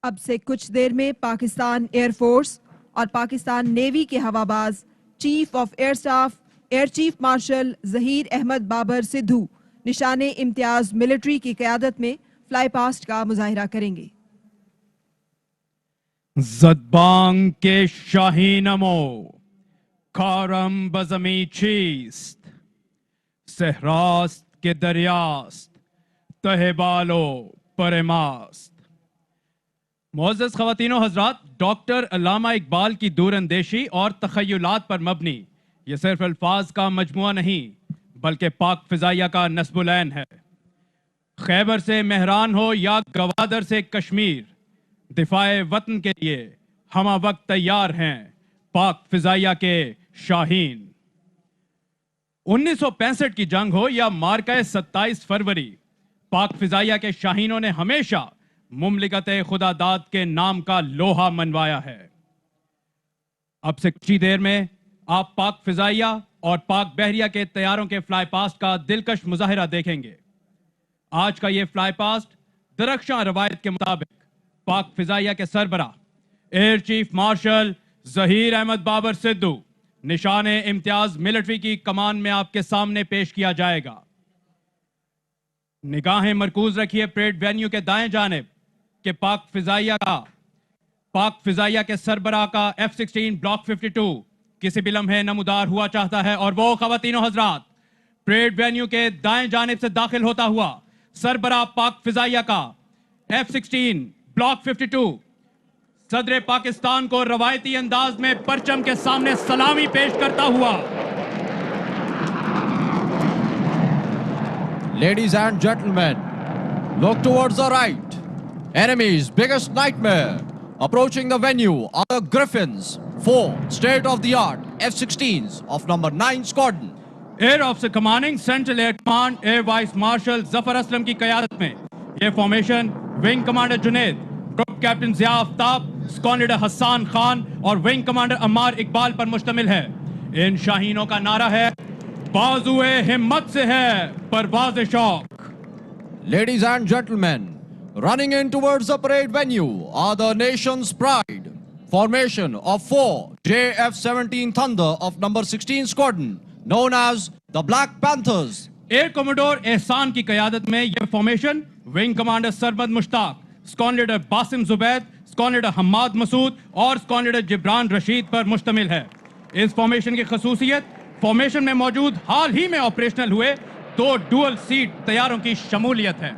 अब से कुछ देर में पाकिस्तान एयरफोर्स और पाकिस्तान नेवी के हवाबाज chief of air staff air chief marshal Zaheer Ahmed Babar Sidhu Nishane Imtiaz military की क़यादत में फ्लाई पास्ट का मुजाहिरा करेंगे। ज़दबांग के शाहीनमो खारम बज़मी चीस्त सहरास्त के दरियास्त तहबालो परमास्त। मुअज़्ज़ज़ ख़वातीनो हज़रात, डॉक्टर अल्लामा इकबाल की दूरअंदेशी और तख़य्युलात पर मबनी ये सिर्फ अल्फाज का मजमुआ नहीं बल्कि पाक फ़िज़ाइया का नस्बुल-ऐन है। खैबर से मेहरान हो या गवादर से कश्मीर, दिफाए वतन के लिए हमा वक्त तैयार हैं पाक फ़िज़ाइया के शाहीन। 1965 की जंग हो या मार्का 27 फरवरी, पाक फ़िज़ाइया के शाहीनों ने हमेशा मुमलिकत खुदादाद के नाम का लोहा मनवाया है। अब से कुछ ही देर में आप पाक फ़िज़ाइया और पाक बहरिया के तैयारों के फ्लाई पास्ट का दिलकश मुजाहिरा देखेंगे। आज का ये फ्लाई पास्ट दरख्शां रवायत के मुताबिक पाक फ़िज़ाइया के सरबरा air chief marshal Zaheer Ahmed Babar Sidhu Nishane Imtiaz military की कमान में आपके सामने पेश किया जाएगा। निगाहें मरकूज रखिए परेड वेन्यू के दाएं जानिब के पाक फ़िज़ाइया के सरबरा का F-16 ब्लॉक 52 किसी भी लम्हे नमूदार हुआ चाहता है और वो ख़वातीनो हज़रात परेड वेन्यू के दाएं जानिब से दाखिल होता हुआ सरबरा पाक फ़िज़ाइया का F-16 ब्लॉक 52 सदर पाकिस्तान को रवायती अंदाज में परचम के सामने सलामी पेश करता हुआ। Ladies and gentlemen, look towards the right. Enemy's biggest nightmare. Approaching the venue are the Griffins, 4 state-of-the-art F-16s of number 9 Squadron. Air officer commanding central air command air vice marshal Zafar Aslam की क़यादत में यह formation wing commander Junaid, group captain Zia Aftab, squadron leader Hasan Khan और wing commander Ammar Iqbal पर मुश्तमिल है। इन शाहीनों का नारा है बाजुए हिम्मत से है परवाज़ शौक। Ladies and gentlemen, running in towards the parade venue are the nation's pride. Formation of 4 JF-17 Thunder of number 16 Squadron, known as the Black Panthers. Air commodore Ehsan की क़यादत में यह formation wing commander Sarmad Mushtaq, squadron leader Basim Zubaid, squadron leader Hammad Masood और squadron leader Jibran Rashid पर मुश्तमिल है। इस formation की खसूसियत फॉर्मेशन में मौजूद हाल ही में ऑपरेशनल हुए 2 डुअल सीट तैयारों की शमूलियत है।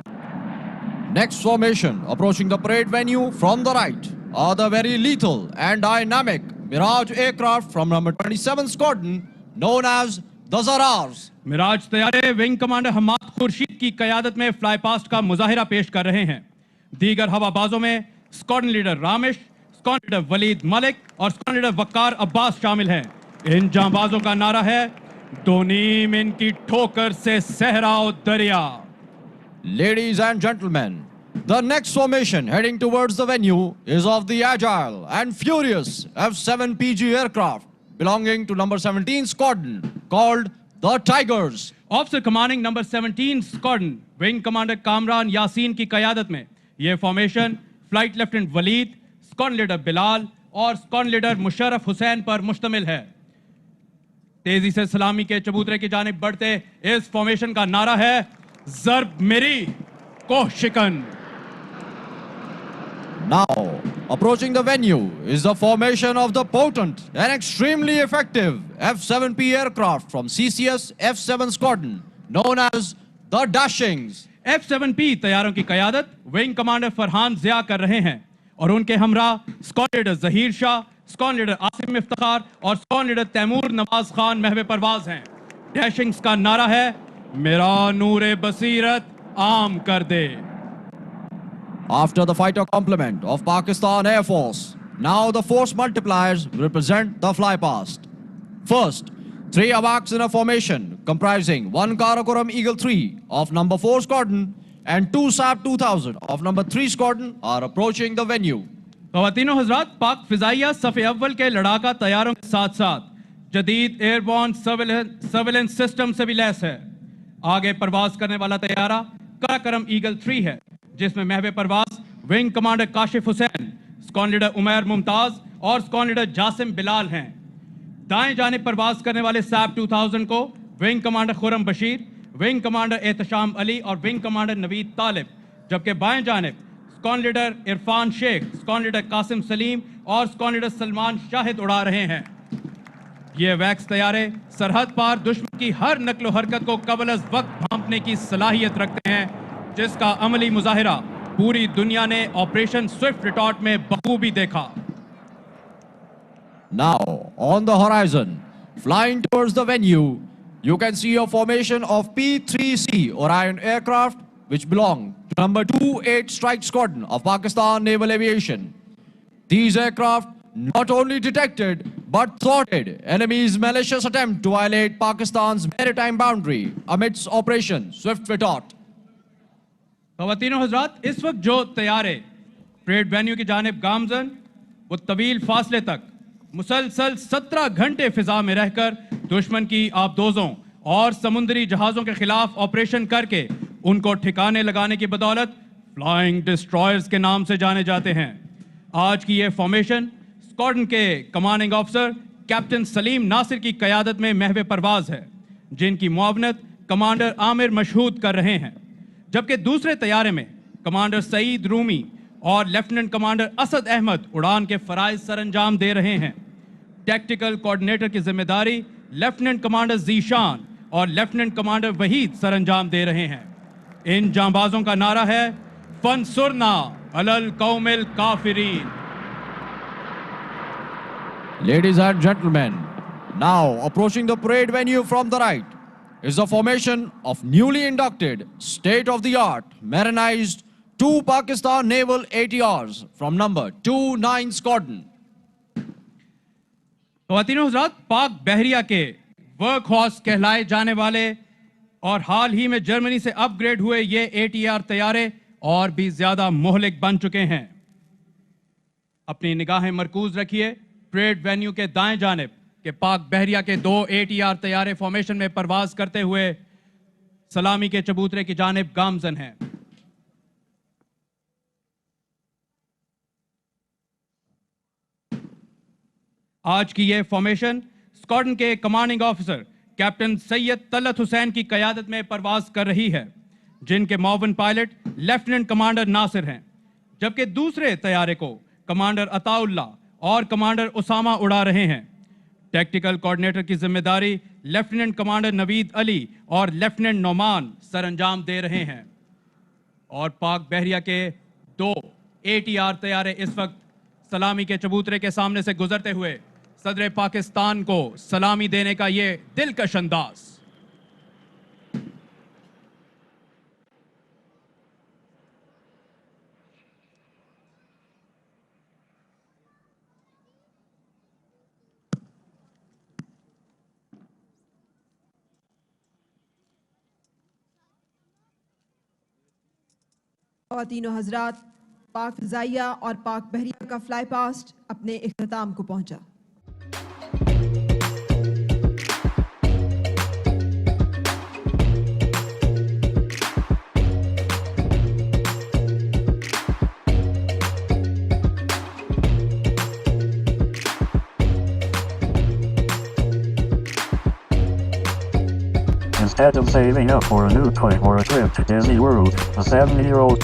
Next formation approaching the parade venue from the right are the very lethal and dynamic Mirage aircraft from number 27 Squadron, known as the Zarars. Miraj तैयारे विंग कमांडर हम्माद खुर्शीद की क़यादत में फ्लाई पास्ट का मुजाहिरा पेश कर रहे हैं। दीगर हवाबाजों में squadron leader Ramish, squadron leader Waleed Malik और स्क्वाड्रन लीडर वक्कार अब्बास शामिल हैं। इन जांबाजों का नारा है दोनीम इनकी ठोकर से सहराओ दरिया। Ladies and gentlemen, the next formation heading towards the venue is of the agile and furious F-7PG aircraft belonging to number 17 Squadron, called the Tigers. Officer commanding number 17 squadron wing commander Kamran Yasin की क़यादत में यह formation flight lieutenant Walid, squadron leader Bilal और squadron leader Musharraf Hussain पर मुश्तमिल है। तेजी से सलामी के चबूतरे की जानिब बढ़ते इस फॉर्मेशन का नारा है ज़र्ब मेरी कोह शिकन। Now, approaching the venue is the formation of the potent and extremely effective F-7P aircraft from CCS F-7 Squadron, known as the Dashings. F-7P तैयारों की क़यादत विंग कमांडर फरहान ज़िया कर रहे हैं और उनके हमरा squadron leader Zaheer Shah, squadron leader Asim Iftikhar और स्क्वाड्रन लीडर तैमूर नवाज खान महवे परवाज हैं। डैशिंग्स का नारा है मेरा नूरे बसीरत आम कर दे। After the fighter complement of Pakistan Air Force, now the force multipliers represent the fly past. First, 3 AWACS in a formation comprising 1 Karakoram Eagle 3 of number 4 Squadron and 2 SAP 2000 of number 3 Squadron are approaching the venue. ख़वातीनो हज़रात, पाक फ़िज़ाइया सफ़े अव्वल के लड़ाका तैयारों के साथ साथ जदीद airborne surveillance system से भी lace है। आगे परवाज करने वाला तैयारा कराकरम ईगल 3 है जिसमें महवे परवाज wing commander Kashif Hussain, squadron leader Umair Mumtaz और स्क्वाड्रन लीडर जासिम बिलाल हैं। दाएं जानिब परवाज करने वाले सैप 2000 को wing commander Khurram Bashir, wing commander Ehtesham Ali और विंग कमांडर नवीद तालिब, जबकि बाएं जानिब squadron leader Irfan Sheikh, squadron leader Qasim Salim और स्क्वाड्रन लीडर सलमान शाहिद उड़ा रहे हैं। ये वैक्स तैयारे सरहद पार दुश्मन की हर नक्लो हरकत को कबल अज वक्त भांपने की सलाहियत रखते हैं, जिसका अमली मुजाहिरा पूरी दुनिया ने ऑपरेशन स्विफ्ट रिटॉर्ट में बखूबी देखा। Now, on the horizon, flying towards the venue, you can see a formation of P-3C Orion aircraft which belong to number 28 Strike Squadron of Pakistan Naval Aviation. These aircraft not only detected but thwarted enemy's malicious attempt to violate Pakistan's maritime boundary amidst Operation Swift Retort. ख़वातीनो हज़रात, इस वक्त जो तैयारे parade venue की जानिब गामजन वो तवील फासले तक मुसलसल 17 घंटे फिजा में रहकर दुश्मन की आबदोजों और समुद्री जहाजों के खिलाफ ऑपरेशन करके उनको ठिकाने लगाने की बदौलत फ्लाइंग डिस्ट्रॉयर्स के नाम से जाने जाते हैं। आज की ये फॉर्मेशन स्क्वाड्रन के commanding officer captain Salim Nasir की क़यादत में महवे परवाज है, जिनकी मुआवनत कमांडर आमिर मशहूद कर रहे हैं, जबकि दूसरे तैयारे में कमांडर सईद रूमी और लेफ्टिनेंट कमांडर असद अहमद उड़ान के फ़राइज़ सरअंजाम दे रहे हैं। टैक्टिकल कोऑर्डिनेटर की जिम्मेदारी लेफ्टिनेंट कमांडर जीशान और लेफ्टिनेंट कमांडर वहीद सरअंजाम दे रहे हैं। इन जांबाजों का नारा है फंसुरना अलल कौमिल काफिरीन। Ladies and gentlemen, now approaching the parade venue from the right is the formation of newly inducted, state-of-the-art, Marinized 2 Pakistan Naval ATRs from number 29 Squadron. ख़वातीनो हज़रात, पाक बहरिया के वर्क हॉर्स कहलाए जाने वाले और हाल ही में जर्मनी से अपग्रेड हुए ये ATR तैयारे और भी ज्यादा मोहलिक बन चुके हैं। अपनी निगाहें मरकूज रखिए परेड वेन्यू के दाएं जानिब के पाक बहरिया के 2 ATR तैयारे फॉर्मेशन में परवाज करते हुए सलामी के चबूतरे की जानिब गामजन हैं। आज की यह फॉर्मेशन स्क्वाड्रन के commanding officer captain Syed Talat Hussain की क़यादत में परवाज कर रही है, जिनके मुआविन पायलट लेफ्टिनेंट कमांडर नासिर हैं, जबकि दूसरे तैयारे को कमांडर अताउल्ला और कमांडर उसामा उड़ा रहे हैं। टैक्टिकल कोऑर्डिनेटर की जिम्मेदारी लेफ्टिनेंट कमांडर नवीद अली और लेफ्टिनेंट नोमान सरअंजाम दे रहे हैं। और पाक बहरिया के 2 ATR तैयारे इस वक्त सलामी के चबूतरे के सामने से गुजरते हुए सदर पाकिस्तान को सलामी देने का ये दिलकश अंदाज। ख़वातीनो हज़रात, पाक फ़िज़ाइया और पाक बहरिया का फ्लाई पास्ट अपने इख्तिताम को पहुंचा। Instead of saving up for a new toy or a trip to Disney World, a 70-year-old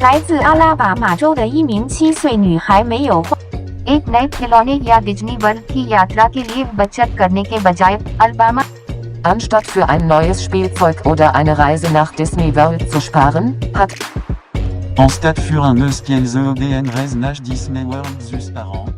来自阿拉巴马州的一名7岁女孩没有花 एक नए खिलौने या डिज्नी वर्ल्ड की यात्रा के लिए बचत करने के बजाय Alabama Anstatt für ein neues Spielzeug oder eine Reise nach Disney World zu sparen, hat Anstatt für un eus qu'elles une reise nach Disney World zu sparen.